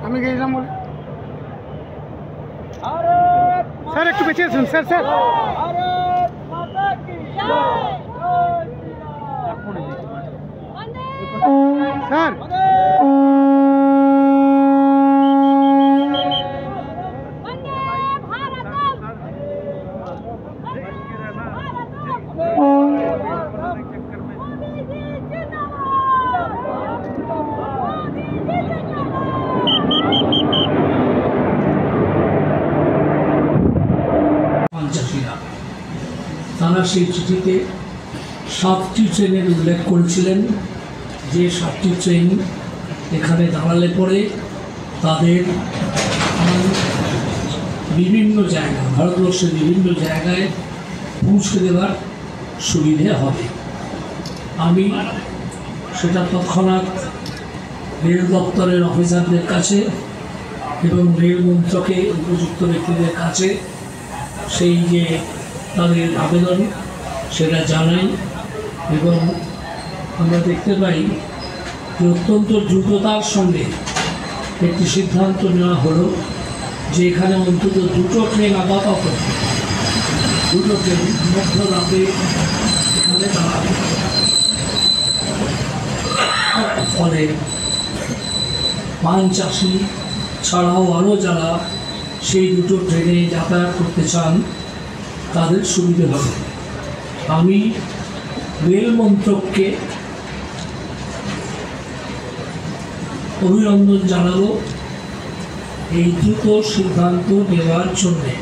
আমি গেছিলাম বলে স্যার একটু বেঁচে আছেন স্যার স্যার স্যার তারা সেই চিঠিতে 7টি ট্রেনের উল্লেখ করেছিলেন যে 7টি ট্রেন এখানে দাঁড়ালে পরে তাদের বিভিন্ন জায়গা ভারতবর্ষের বিভিন্ন জায়গায় পৌঁছে দেওয়ার সুবিধে হবে। আমি সেটা তৎক্ষণাৎ রেল দপ্তরের অফিসারদের কাছে এবং রেল মন্ত্রকে উপযুক্ত ব্যক্তিদের কাছে সেই যে তাদের আবেদন সেটা জানাই এবং আমরা দেখতে পাই যে অত্যন্ত দ্রুততার সঙ্গে একটি সিদ্ধান্ত নেওয়া হলো যে এখানে অন্তত 2টো ট্রেন আপাতত 2টো ট্রেন মধ্যরাতে এখানে দাঁড়াবে। ফলে পান চাষি ছাড়াও আরও যারা সেই 2টো ট্রেনে যাতায়াত করতে চান তাদের সুবিধে হবে। আমি রেল মন্ত্রককে অভিনন্দন জানাবো এই দ্রুত সিদ্ধান্ত নেওয়ার জন্যে।